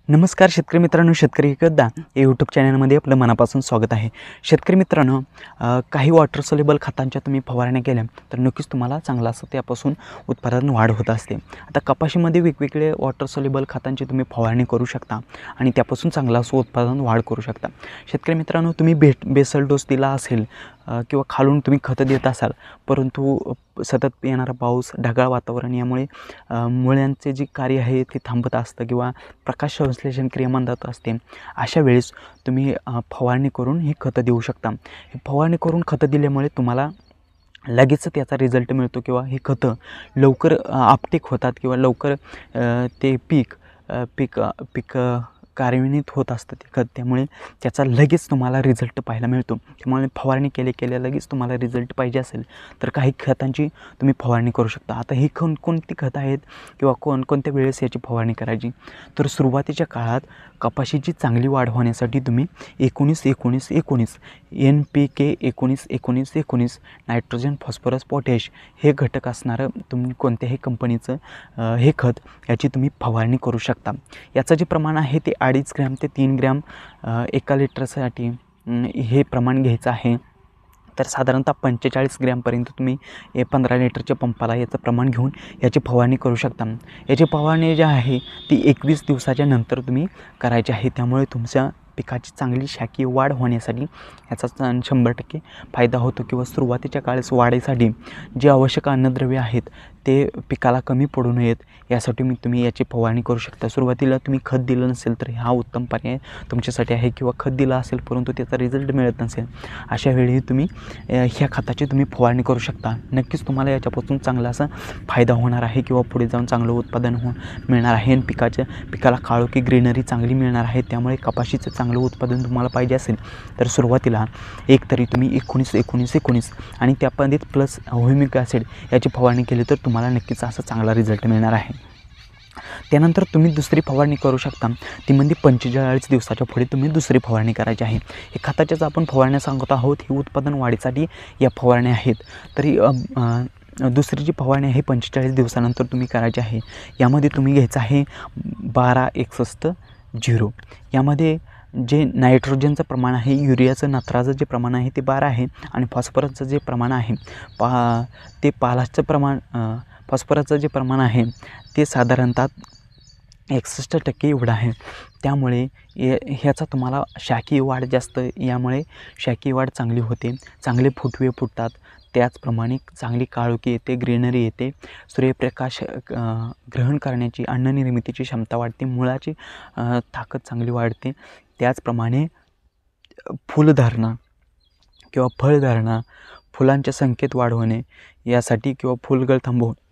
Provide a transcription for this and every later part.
नमस्कार शेतकरी मित्रांनो, शेतकरी योद्धा या यूट्यूब चॅनलमध्ये आपलं मनापासून स्वागत आहे. शेतकरी मित्रांनो, काही वॉटर सोल्युबल खतांच्या तुम्ही फवारण्या केल्या तर नक्कीच तुम्हाला चांगलं असं त्यापासून उत्पादन वाढ होत असते. आता कपाशीमध्ये वेगवेगळे वॉटर सोल्युबल खतांची तुम्ही फवारणी करू शकता आणि त्यापासून चांगलं असं उत्पादन वाढ करू शकता. शेतकरी मित्रांनो, तुम्ही बेसल डोस दिला असेल किंवा खालून तुम्ही खतं देत असाल, परंतु सतत येणारा पाऊस, ढगाळ वातावरण यामुळे मुळ्यांचे जे कार्य आहे ते थांबत असतं किंवा प्रकाश संश्लेषण क्रिया मंदावत असते. अशा वेळेस तुम्ही फवारणी करून ही खतं देऊ शकता. ही फवारणी करून खतं दिल्यामुळे तुम्हाला लगेच त्याचा रिझल्ट मिळतो किंवा ही खतं लवकर आपटेक होतात किंवा लवकर ते पीक कार्यान्वित होत असतं ते खत. त्यामुळे त्याचा लगेच तुम्हाला रिझल्ट पाहायला मिळतो. त्यामुळे फवारणी केल्या लगेच तुम्हाला रिझल्ट पाहिजे असेल तर काही खतांची तुम्ही फवारणी करू शकता. आता ही कोणती खतं आहेत किंवा कोणत्या वेळेस याची फवारणी करायची, तर सुरुवातीच्या काळात कपाशीची चांगली वाढ होण्यासाठी तुम्ही 19-19-19 NPK 19-19-19 नायट्रोजन, फॉस्फरस, पोटॅश हे घटक असणारं तुम्ही कोणत्याही कंपनीचं हे खत याची तुम्ही फवारणी करू शकता. याचं जे प्रमाण आहे ते 2.5 ग्रॅम ते 3 ग्रॅम एका लिटरसाठी हे प्रमाण घ्यायचं आहे. तर साधारणतः 45 ग्रॅमपर्यंत तुम्ही 15 लिटरच्या पंपाला याचं प्रमाण घेऊन याची फवारणी करू शकता. याची फवारणी जी आहे ती 21 दिवसाच्या नंतर तुम्ही करायची आहे. त्यामुळे तुमच्या पिकाची चांगली शाकीय वाढ होण्यासाठी याचा 100% फायदा होतो किंवा सुरुवातीच्या काळास वाढीसाठी जे आवश्यक अन्नद्रव्ये आहेत ते पिकाला कमी पडू नयेत यासाठी तुम्ही याची फवारणी करू शकता. सुरुवातीला तुम्ही खत दिलं नसेल तर हा उत्तम पर्याय तुमच्यासाठी आहे किंवा खत दिलं असेल परंतु त्याचा रिझल्ट मिळत नसेल, अशा वेळी तुम्ही ह्या खताची तुम्ही फवारणी करू शकता. नक्कीच तुम्हाला याच्यापासून चांगला असा फायदा होणार आहे किंवा पुढे जाऊन चांगलं उत्पादन मिळणार आहे आणि पिकाला काळोखी ग्रीनरी चांगली मिळणार आहे. त्यामुळे कपाशीचं चांगलं उत्पादन तुम्हाला पाहिजे असेल तर सुरुवातीला एकतरी तुम्ही 19-19-19 आणि त्यामध्ये प्लस ह्युमिक ॲसिड याची फवारणी केली तर तुम्हाला नक्कीच असा चांगला रिझल्ट मिळणार आहे. त्यानंतर तुम्ही दुसरी फवारणी करू शकता. ती म्हणजे 45 दिवसाच्या पुढे तुम्ही दुसरी फवारणी करायची आहे. हे खताच्याच आपण फवारण्या सांगत आहोत. ही उत्पादन वाढीसाठी या फवारण्या आहेत. तरी दुसरी जी फवारणी आहे 45 दिवसानंतर तुम्ही करायची आहे. यामध्ये तुम्ही घ्यायचं आहे 12-61-0. यामध्ये जे नायट्रोजनचं प्रमाण आहे, युरियाचं नत्राचं जे प्रमाण आहे ते 12 आहे आणि फॉस्फरसचं जे प्रमाण आहे ते फॉस्फरसचं जे प्रमाण आहे ते साधारणतः 61% एवढं आहे. त्यामुळे ह्याचा तुम्हाला शाकीय वाढ जास्त, यामुळे शाकीय वाढ चांगली होते, चांगले फुटवे फुटतात, त्याचप्रमाणे चांगली काळोखी येते, ग्रीनरी येते, सूर्यप्रकाश ग्रहण करण्याची, अन्ननिर्मितीची क्षमता वाढते, मुळाची ताकद चांगली वाढते. त्याचप्रमाणे फुलधारणा किंवा फळधारणा, फुलांच्या संख्येत वाढ होणे यासाठी किंवा फुलगळ थांबवणे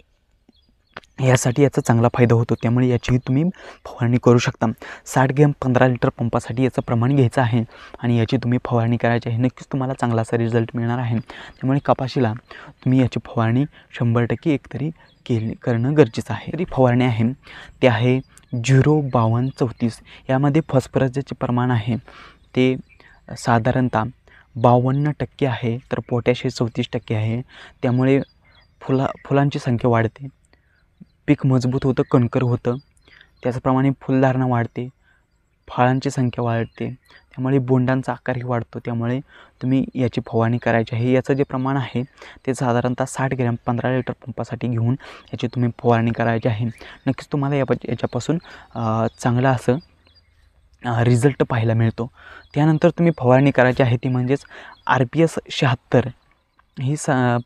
यासाठी याचा चांगला फायदा होतो. त्यामुळे याचीही तुम्ही फवारणी करू शकता. 60 ग्रॅम 15 लिटर पंपासाठी याचं प्रमाण घ्यायचं आहे आणि याची तुम्ही फवारणी करायची आहे. नक्कीच तुम्हाला चांगला असा रिझल्ट मिळणार आहे. त्यामुळे कपाशीला तुम्ही याची फवारणी 100% एकतरी करणं गरजेचं आहे. तरी फवारणी आहे ते आहे 0-52-34. यामध्ये फॉस्फरसचे प्रमाण आहे ते साधारणतः 52% आहे, तर पोटॅश हे 34% आहे. त्यामुळे फुलांची संख्या वाढते, पीक मजबूत होतं, कणकर होतं, त्याचप्रमाणे फुलधारणा वाढते, फळांची संख्या वाढते, त्यामुळे बोंडांचा आकारही वाढतो. त्यामुळे तुम्ही याची फवारणी करायची आहे. याचं जे प्रमाण आहे ते साधारणतः 60 ग्रॅम 15 लिटर पंपासाठी घेऊन याची तुम्ही फवारणी करायची आहे. नक्कीच तुम्हाला याच्यापासून चांगलं असं रिझल्ट पाहायला मिळतो. त्यानंतर तुम्ही फवारणी करायची आहे ती म्हणजेच RPS 76 ही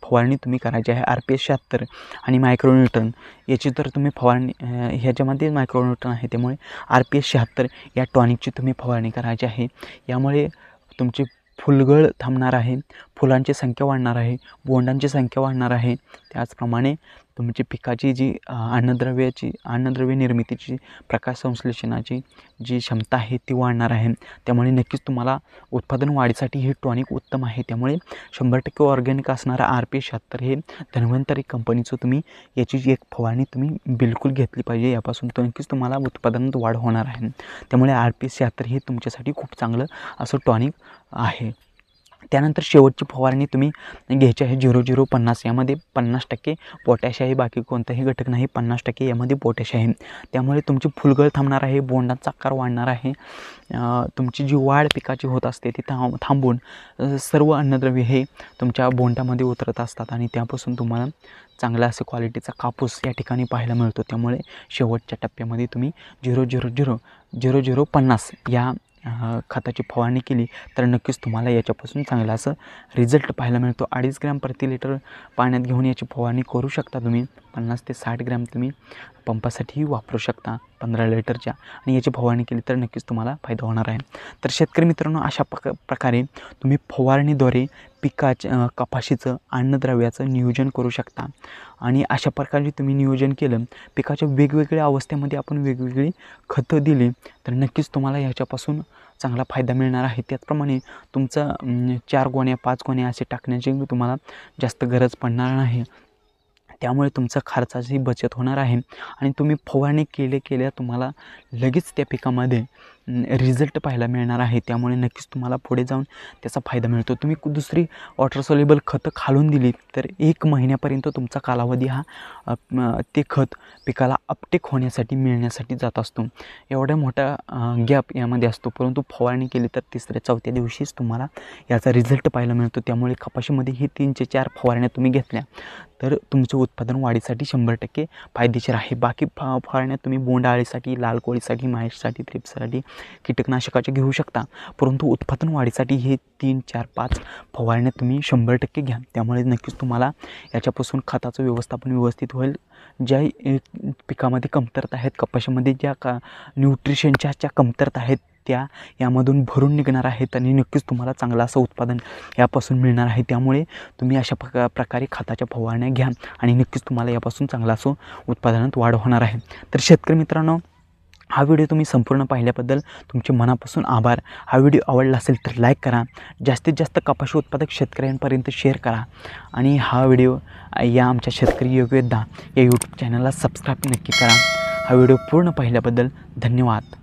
फवारणी तुम्ही करायची आहे. RPS 76 आणि मायक्रोन्यूटन याची तर तुम्ही फवारणी ह्याच्यामध्ये मायक्रोन्यूटन आहे, त्यामुळे RPS 76 या टॉनिकची तुम्ही फवारणी करायची आहे. यामुळे तुमची फुलगळ थांबणार आहे, फुलांची संख्या वाढणार आहे, बोंडांची संख्या वाढणार आहे. त्याचप्रमाणे तुमची पिकाची जी अन्नद्रव्य निर्मितीची, प्रकाश संश्लेषणाची जी क्षमता आहे ती वाढणार आहे. त्यामुळे नक्कीच तुम्हाला उत्पादन वाढीसाठी हे टॉनिक उत्तम आहे. त्यामुळे 100% ऑर्गॅनिक असणारा RPS 76 हे धन्वंतरी कंपनीचं तुम्ही याची एक फवारणी तुम्ही बिलकुल घेतली पाहिजे. यापासून नक्कीच तुम्हाला उत्पादनात वाढ होणार आहे. त्यामुळे RPS 76 हे तुमच्यासाठी खूप चांगलं असं टॉनिक आहे. त्यानंतर शेवटची फवारणी तुम्ही घ्यायची आहे 0050. यामध्ये 50% पोटॅश आहे, बाकी कोणताही घटक नाही. 50% यामध्ये पोटॅश आहे. त्यामुळे तुमची फुलगळ थांबणार आहे, बोंडांचा आकार वाढणार आहे. तुमची जी वाढ पिकाची होत असते ती थांबून सर्व अन्नद्रव्य हे तुमच्या बोंडामध्ये उतरत असतात आणि त्यापासून तुम्हाला चांगला असे क्वालिटीचा कापूस या ठिकाणी पाहायला मिळतो. त्यामुळे शेवटच्या टप्प्यामध्ये तुम्ही 0050 या खताची फवारणी केली तर नक्कीच तुम्हाला याच्यापासून चांगला असं रिझल्ट पाहायला मिळतो. 2.5 ग्रॅम प्रति लिटर पाण्यात घेऊन याची फवारणी करू शकता तुम्ही. 50 ते 60 ग्रॅम तुम्ही पंपासाठीही वापरू शकता 15 लिटरच्या, आणि याची फवारणी केली तर नक्कीच तुम्हाला फायदा होणार आहे. तर शेतकरी मित्रांनो, अशा प्रकारे तुम्ही फवारणीद्वारे कपाशीचं अन्नद्रव्याचं नियोजन करू शकता. आणि अशा प्रकारे तुम्ही नियोजन केलं, पिकाच्या वेगवेगळ्या अवस्थेमध्ये आपण वेगवेगळी खतं दिली तर नक्कीच तुम्हाला याच्यापासून चांगला फायदा मिळणार आहे. त्याचप्रमाणे तुमचं 4 गोण्या 5 गोण्या असे टाकण्याची तुम्हाला जास्त गरज पडणार नाही. त्यामुळे तुमचा खर्चाची बचत होणार आहे आणि तुम्ही फवारणी केल्या तुम्हाला लगेच त्या पिकामध्ये रिझल्ट पाहायला मिळणार आहे. त्यामुळे नक्कीच तुम्हाला पुढे जाऊन त्याचा फायदा मिळतो. तुम्ही दुसरी वॉटर सोल्युबल खतं खालून दिली तर 1 महिन्यापर्यंत तुमचा कालावधी हा ते खत पिकाला अपटेक होण्यासाठी मिळण्यासाठी जात असतो. एवढा मोठा गॅप यामध्ये असतो, परंतु फवारणी केली तर 3-4 दिवशीच तुम्हाला याचा रिझल्ट पाहायला मिळतो. त्यामुळे कपाशीमध्ये ही 3 ते 4 फवारण्या तुम्ही घेतल्या तर तुमचं उत्पादन वाढीसाठी 100% फायदेशीर आहे. बाकी फवारण्या तुम्ही बोंडअळीसाठी, लाल कोळीसाठी, माहिष्साठी, थ्रिप्ससाठी, कीटकनाशकाचे घेऊ शकता, परंतु उत्पादन वाढीसाठी हे 3, 4, 5 फवारण्या तुम्ही 100% घ्या. त्यामुळे नक्कीच तुम्हाला याच्यापासून खताचं व्यवस्थापन व्यवस्थित होईल. ज्या पिकामध्ये कमतरता आहेत, कपाशीमध्ये ज्या न्यूट्रिशनच्या कमतरता आहेत त्या यामधून भरून निघणार आहेत आणि नक्कीच तुम्हाला चांगलं असं उत्पादन यापासून मिळणार आहे. त्यामुळे तुम्ही अशा प्रकारे खताच्या फवारण्या घ्या आणि नक्कीच तुम्हाला यापासून चांगलं असं उत्पादनात वाढ होणार आहे. तर शेतकरी मित्रांनो, हा व्हिडिओ तुम्ही संपूर्ण पाहिल्याबद्दल तुमचे मनापासून आभार. हा व्हिडिओ आवडला असेल तर लाईक करा, जास्तीत जास्त कपाशी उत्पादक शेतकऱ्यांपर्यंत शेअर करा आणि हा व्हिडिओ या आमच्या शेतकरी योगयोद्धा या यूट्यूब चॅनलला सबस्क्राईब नक्की करा. हा व्हिडिओ पूर्ण पाहिल्याबद्दल धन्यवाद.